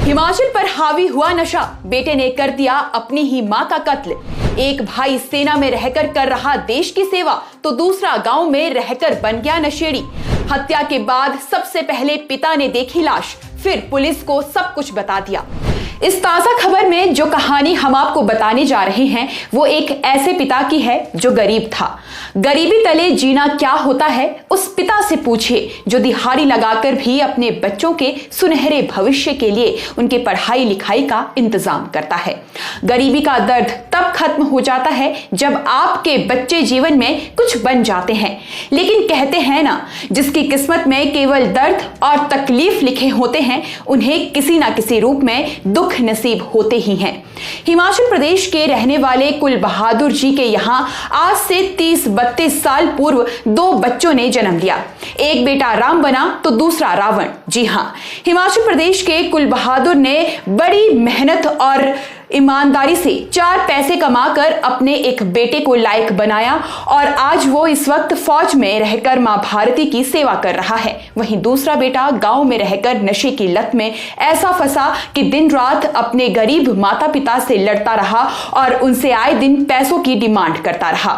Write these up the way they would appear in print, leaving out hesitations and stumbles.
हिमाचल पर हावी हुआ नशा, बेटे ने कर दिया अपनी ही मां का कत्ल। एक भाई सेना में रहकर कर रहा देश की सेवा, तो दूसरा गांव में रहकर बन गया नशेड़ी। हत्या के बाद सबसे पहले पिता ने देखी लाश, फिर पुलिस को सब कुछ बता दिया। इस ताजा खबर में जो कहानी हम आपको बताने जा रहे हैं वो एक ऐसे पिता की है जो गरीब था। गरीबी तले जीना क्या होता है उस पिता से पूछिए, जो दिहाड़ी लगाकर भी अपने बच्चों के सुनहरे भविष्य के लिए उनके पढ़ाई लिखाई का इंतजाम करता है। गरीबी का दर्द तब खत्म हो जाता है जब आपके बच्चे जीवन में कुछ बन जाते हैं। लेकिन कहते हैं ना, जिसकी किस्मत में केवल दर्द और तकलीफ लिखे होते हैं उन्हें किसी ना किसी रूप में दुख नसीब होते ही हैं। हिमाचल प्रदेश के रहने वाले कुल बहादुर जी के यहां आज से 30-32 साल पूर्व दो बच्चों ने जन्म लिया। एक बेटा राम बना तो दूसरा रावण। जी हां, हिमाचल प्रदेश के कुल बहादुर ने बड़ी मेहनत और ईमानदारी से 4 पैसे कमाकर अपने एक बेटे को लायक बनाया और आज वो इस वक्त फौज में रहकर मां भारती की सेवा कर रहा है। वहीं दूसरा बेटा गांव में रहकर नशे की लत में ऐसा फंसा कि दिन रात अपने गरीब माता पिता से लड़ता रहा और उनसे आए दिन पैसों की डिमांड करता रहा।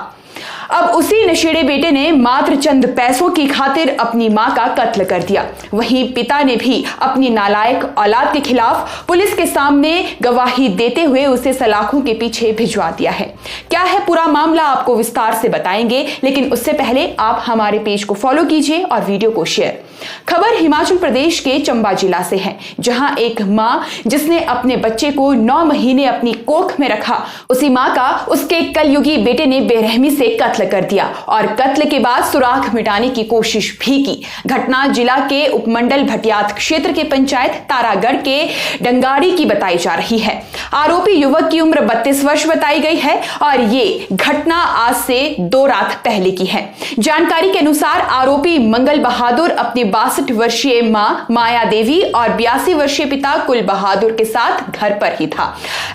अब उसी नशेड़े बेटे ने मात्र चंद पैसों की खातिर अपनी मां का कत्ल कर दिया। वहीं पिता ने भी अपनी नालायक औलाद के खिलाफ पुलिस के सामने गवाही देते हुए उसे सलाखों के पीछे भिजवा दिया है। क्या है पूरा मामला आपको विस्तार से बताएंगे, लेकिन उससे पहले आप हमारे पेज को फॉलो कीजिए और वीडियो को शेयर। खबर हिमाचल प्रदेश के चंबा जिला से है, जहां एक मां जिसने अपने बच्चे को 9 महीने अपनी कोख में रखा, उसी मां का उसके कलयुगी बेटे ने बेरहमी से कत्ल कर दिया और कत्ल के बाद सुराग मिटाने की कोशिश भी की। घटना जिला के उपमंडल भटियात क्षेत्र के पंचायत तारागढ़ के डंगाड़ी की बताई जा रही है। आरोपी युवक की उम्र 32 वर्ष बताई गई है और ये घटना आज से 2 रात पहले की है। जानकारी के अनुसार आरोपी मंगल बहादुर अपनी 62 वर्षीय मां माया देवी और 82 वर्षीय पिता कुल बहादुर के साथ घर पर ही था।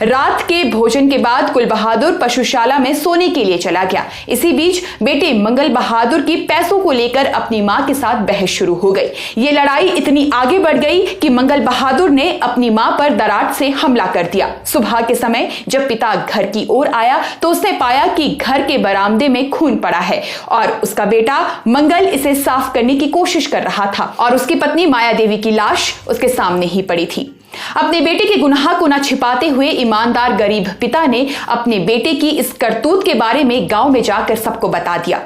रात के भोजन के बाद कुल बहादुर पशुशाला में सोने के लिए चला गया। इसी बीच बेटे मंगल बहादुर की पैसों को लेकर अपनी मां के साथ बहस शुरू हो गई। ये लड़ाई इतनी आगे बढ़ गई कि मंगल बहादुर ने अपनी मां पर दरार से हमला कर दिया। सुबह के समय जब पिता घर की ओर आया तो उसने पाया कि घर के बरामदे में खून पड़ा है और उसका बेटा मंगल इसे साफ करने की कोशिश कर रहा था और उसकी पत्नी माया देवी की लाश उसके सामने ही पड़ी थी। अपने बेटे के गुनाह को न छिपाते हुए ईमानदार गरीब पिता ने अपने बेटे की इस करतूत के बारे में गांव में जाकर सबको बता दिया।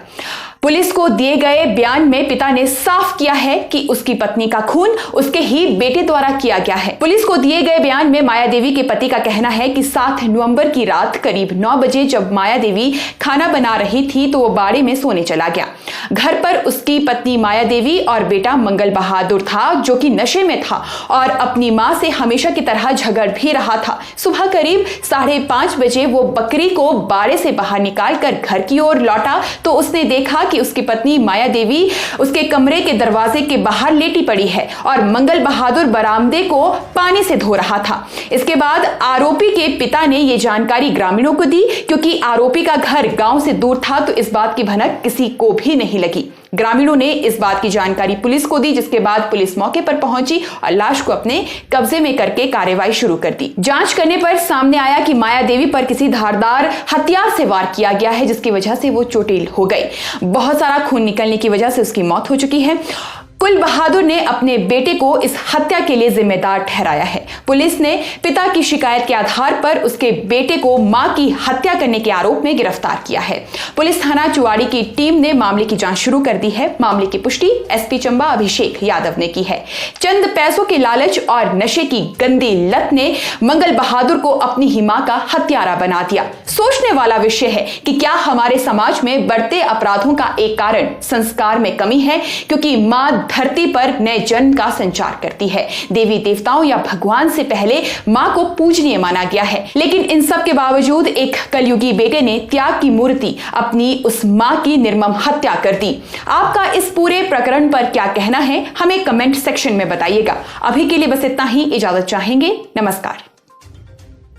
पुलिस को दिए गए बयान में पिता ने साफ किया है कि उसकी पत्नी का खून उसके ही बेटे द्वारा किया गया है। पुलिस को दिए गए बयान में माया देवी के पति का कहना है कि 7 नवंबर की रात करीब 9 बजे जब माया देवी खाना बना रही थी तो वो बाड़े में सोने चला गया। घर पर उसकी पत्नी माया देवी और बेटा मंगल बहादुर था, जो कि नशे में था और अपनी मां से हमेशा की तरह झगड़ भी रहा था। सुबह करीब 5:30 बजे वो बकरी को बाड़े से बाहर निकालकर घर की ओर लौटा तो उसने देखा कि उसकी पत्नी माया देवी उसके कमरे के दरवाजे के बाहर लेटी पड़ी है और मंगल बहादुर बरामदे को पानी से धो रहा था। इसके बाद आरोपी के पिता ने यह जानकारी ग्रामीणों को दी। क्योंकि आरोपी का घर गांव से दूर था तो इस बात की भनक किसी को भी नहीं लगी। ग्रामीणों ने इस बात की जानकारी पुलिस को दी, जिसके बाद पुलिस मौके पर पहुंची और लाश को अपने कब्जे में करके कार्रवाई शुरू कर दी। जांच करने पर सामने आया कि माया देवी पर किसी धारदार हथियार से वार किया गया है, जिसकी वजह से वो चोटिल हो गई। बहुत सारा खून निकलने की वजह से उसकी मौत हो चुकी है। कुल बहादुर ने अपने बेटे को इस हत्या के लिए जिम्मेदार ठहराया है। पुलिस ने पिता की शिकायत के आधार पर उसके बेटे को मां की हत्या करने के आरोप में गिरफ्तार किया है। पुलिस थाना चुवाड़ी की टीम ने मामले की जांच शुरू कर दी है। मामले की पुष्टि एसपी चंबा अभिषेक यादव ने की है। चंद पैसों के लालच और नशे की गंदी लत ने मंगल बहादुर को अपनी ही मां का हत्यारा बना दिया। सोचने वाला विषय है कि क्या हमारे समाज में बढ़ते अपराधों का एक कारण संस्कार में कमी है, क्योंकि मां धरती पर नए जन्म का संचार करती है। देवी देवताओं या भगवान से पहले मां को पूजनीय माना गया है। लेकिन इन सब के बावजूद एक कलयुगी बेटे ने त्याग की मूर्ति अपनी उस मां की निर्मम हत्या कर दी। आपका इस पूरे प्रकरण पर क्या कहना है, हमें कमेंट सेक्शन में बताइएगा। अभी के लिए बस इतना ही, इजाजत चाहेंगे। नमस्कार।